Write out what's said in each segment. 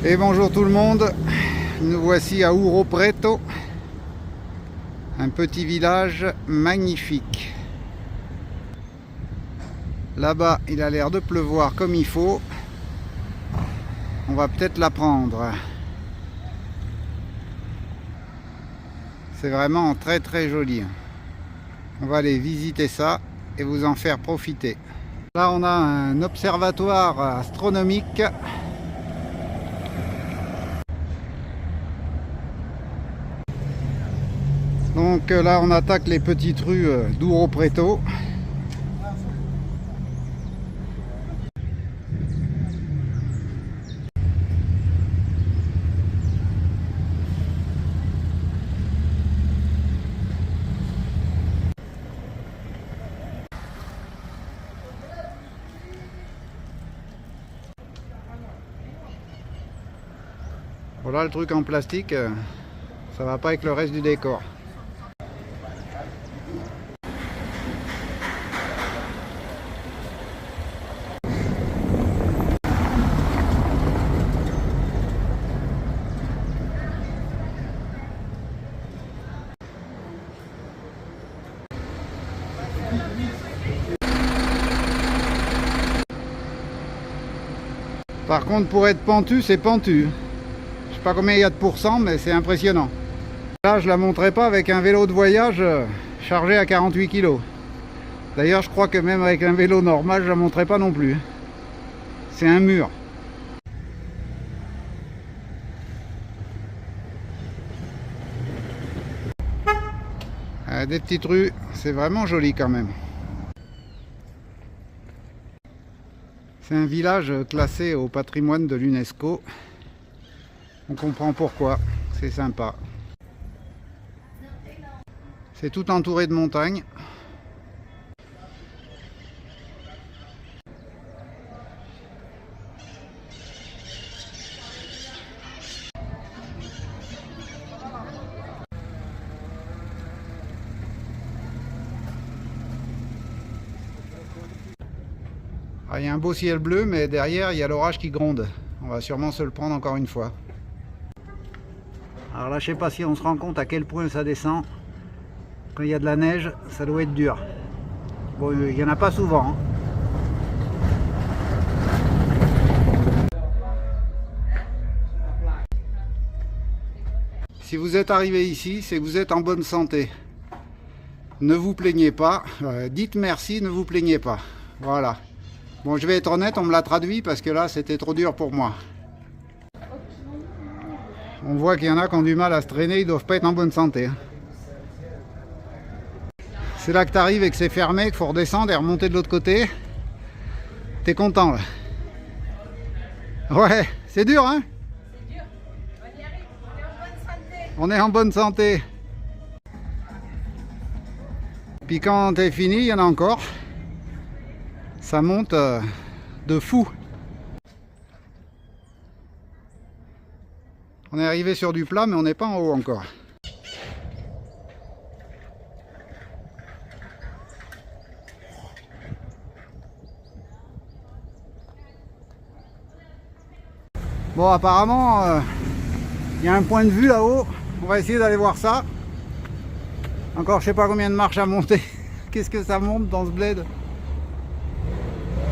Et bonjour tout le monde, nous voici à Ouro Preto, un petit village magnifique. Là-bas, il a l'air de pleuvoir comme il faut. On va peut-être la prendre. C'est vraiment très très joli. On va aller visiter ça et vous en faire profiter. Là, on a un observatoire astronomique. Donc là, on attaque les petites rues d'Ouro Preto. Voilà le truc en plastique, ça va pas avec le reste du décor. Par contre, pour être pentu, c'est pentu. Je sais pas combien il y a de pourcents, mais c'est impressionnant. Là, je la montrerai pas avec un vélo de voyage chargé à 48 kg. D'ailleurs, je crois que même avec un vélo normal, je la montrerai pas non plus. C'est un mur. Des petites rues, c'est vraiment joli quand même. C'est un village classé au patrimoine de l'UNESCO. On comprend pourquoi, c'est sympa. C'est tout entouré de montagnes. Ah, il y a un beau ciel bleu, mais derrière il y a l'orage qui gronde. On va sûrement se le prendre encore une fois. Alors là, je sais pas si on se rend compte à quel point ça descend. Quand il y a de la neige, ça doit être dur. Bon, il n'y en a pas souvent, hein. Si vous êtes arrivé ici, c'est que vous êtes en bonne santé. Ne vous plaignez pas. Dites merci, ne vous plaignez pas. Voilà. Bon, je vais être honnête, on me l'a traduit parce que là, c'était trop dur pour moi. On voit qu'il y en a qui ont du mal à se traîner, ils doivent pas être en bonne santé. C'est là que tu arrives et que c'est fermé, qu'il faut redescendre et remonter de l'autre côté. T'es content là? Ouais, c'est dur, hein? C'est dur. On y arrive, on est en bonne santé. On est en bonne santé. Puis quand t'es fini, il y en a encore. Ça monte de fou. On est arrivé sur du plat, mais on n'est pas en haut encore. Bon, apparemment, il y a un point de vue là-haut. On va essayer d'aller voir ça. Encore, je sais pas combien de marches à monter. Qu'est-ce que ça monte dans ce bled?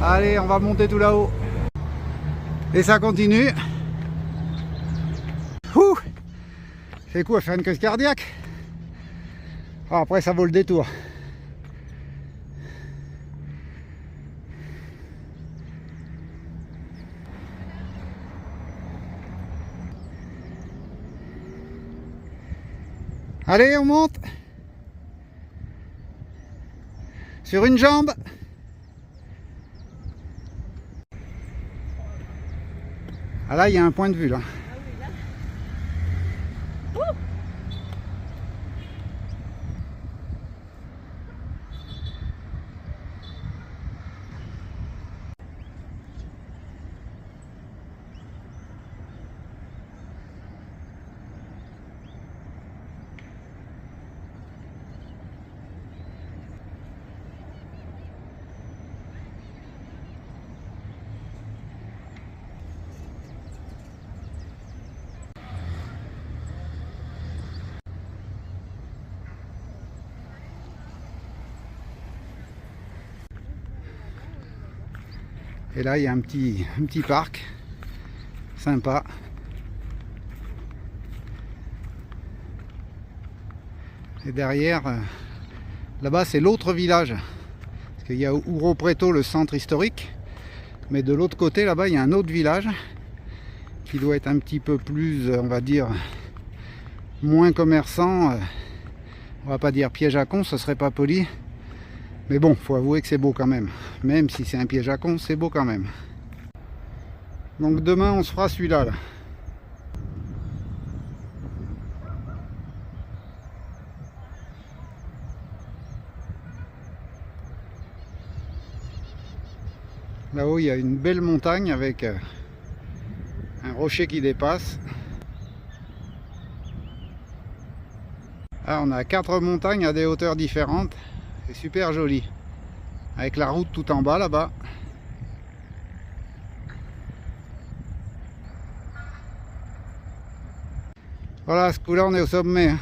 Allez, on va monter tout là-haut. Et ça continue. Ouh, c'est quoi, faire une crise cardiaque? Oh, après, ça vaut le détour. Allez, on monte. Sur une jambe. Ah là, il y a un point de vue là. Et là, il y a un petit parc sympa. Et derrière, là-bas, c'est l'autre village. Parce qu'il y a Ouro Preto, le centre historique. Mais de l'autre côté, là-bas, il y a un autre village qui doit être un petit peu plus, on va dire, moins commerçant. On va pas dire piège à con, ce serait pas poli. Mais bon, faut avouer que c'est beau quand même. Même si c'est un piège à con, c'est beau quand même. Donc demain, on se fera celui-là. Là. Là-haut, il y a une belle montagne avec un rocher qui dépasse. Là, on a 4 montagnes à des hauteurs différentes. C'est super joli. Avec la route tout en bas là-bas. Voilà, ce coup-là, on est au sommet.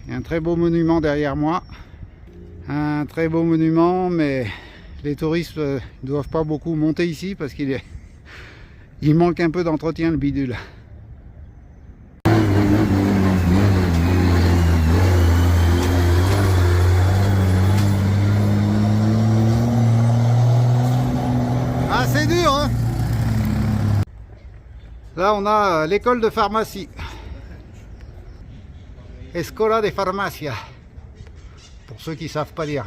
Il y a un très beau monument derrière moi. Un très beau monument, mais les touristes ne doivent pas beaucoup monter ici parce qu'il manque un peu d'entretien, le bidule. Ah, c'est dur, hein. Là, on a l'école de pharmacie. Escola de Farmacia. Pour ceux qui ne savent pas lire.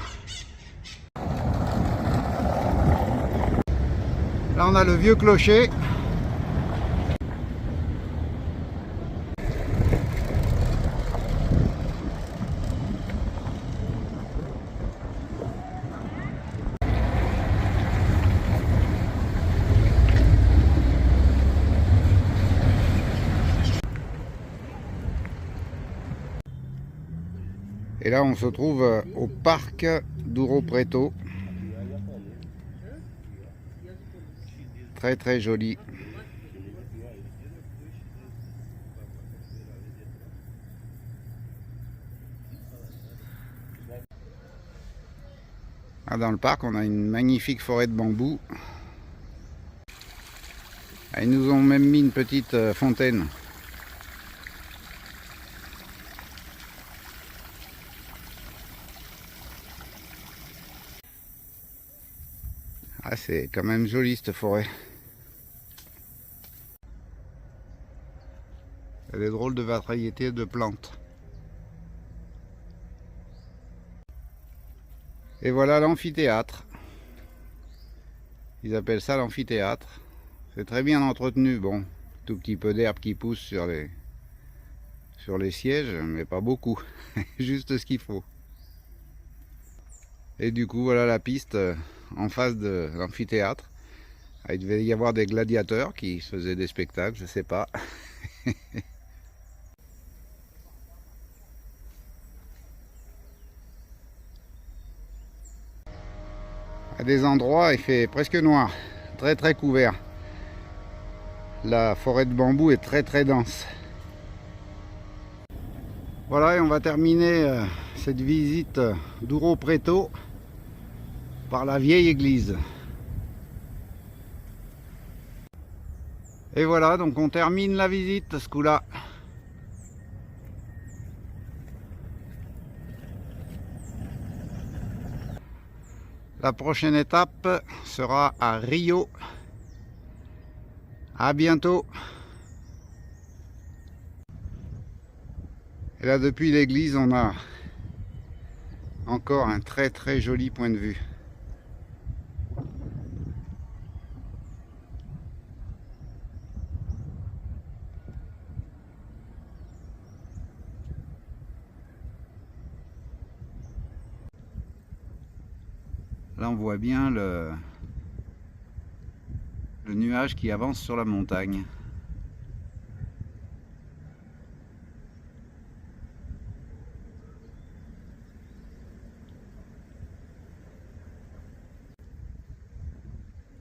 Là, on a le vieux clocher. Et là, on se trouve au parc d'Ouro Preto. Très très joli. Ah, dans le parc, on a une magnifique forêt de bambous. Ah, ils nous ont même mis une petite fontaine. Ah, c'est quand même joli cette forêt. Il y a des drôles de variétés de plantes. Et voilà l'amphithéâtre. Ils appellent ça l'amphithéâtre. C'est très bien entretenu. Bon, tout petit peu d'herbe qui pousse sur les sièges, mais pas beaucoup. Juste ce qu'il faut. Et du coup, voilà la piste en face de l'amphithéâtre. Il devait y avoir des gladiateurs qui faisaient des spectacles, je sais pas. À des endroits, il fait presque noir, très très couvert. La forêt de bambou est très très dense. Voilà, et on va terminer cette visite d'Ouro Preto par la vieille église. Et voilà, donc on termine la visite ce coup-là. La prochaine étape sera à Rio. À bientôt. Et là, depuis l'église, on a encore un très très joli point de vue. Là, on voit bien le nuage qui avance sur la montagne.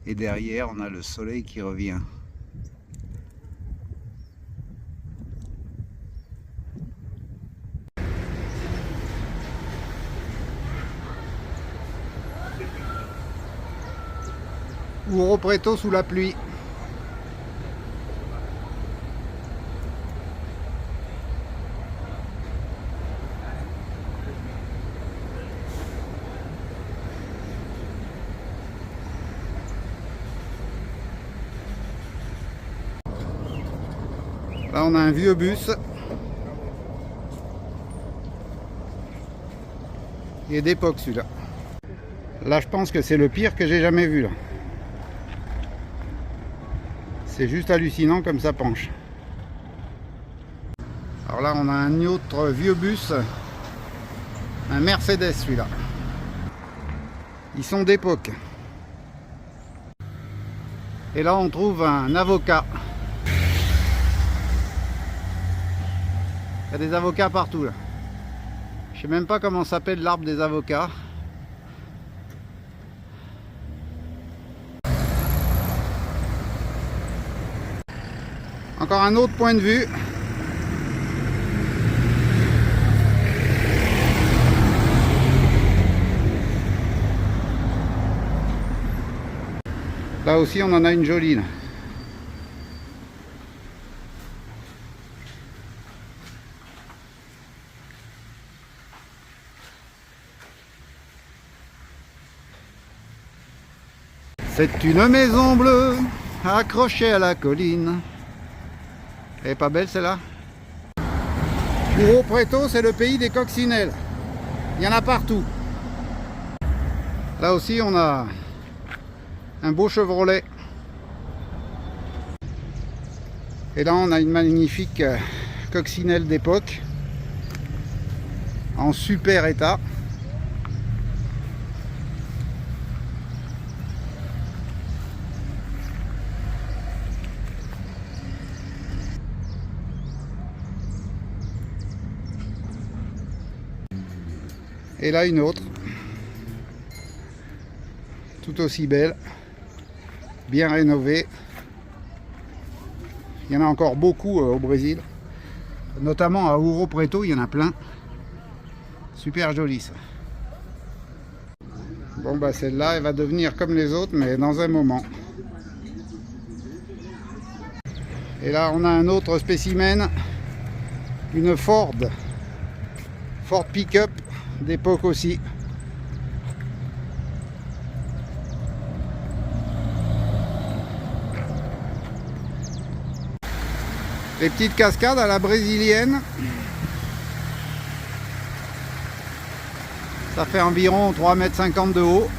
Et derrière, on a le soleil qui revient. Ouro Preto sous la pluie. Là on a un vieux bus. Il est d'époque celui-là. Là je pense que c'est le pire que j'ai jamais vu là. C'est juste hallucinant comme ça penche. Alors là on a un autre vieux bus. Un Mercedes celui-là. Ils sont d'époque. Et là on trouve un avocat. Il y a des avocats partout là. Je sais même pas comment s'appelle l'arbre des avocats. Encore un autre point de vue. Là aussi on en a une jolie là. C'est une maison bleue accrochée à la colline. Elle est pas belle celle-là? Ouro Preto, c'est le pays des coccinelles. Il y en a partout. Là aussi on a un beau Chevrolet. Et là on a une magnifique coccinelle d'époque en super état. Et là une autre, tout aussi belle, bien rénovée. Il y en a encore beaucoup au Brésil, notamment à Ouro Preto, il y en a plein. Super joli ça. Bon bah celle-là elle va devenir comme les autres mais dans un moment. Et là on a un autre spécimen, une Ford pick-up d'époque aussi. Les petites cascades à la brésilienne. Ça fait environ 3,50 m de haut.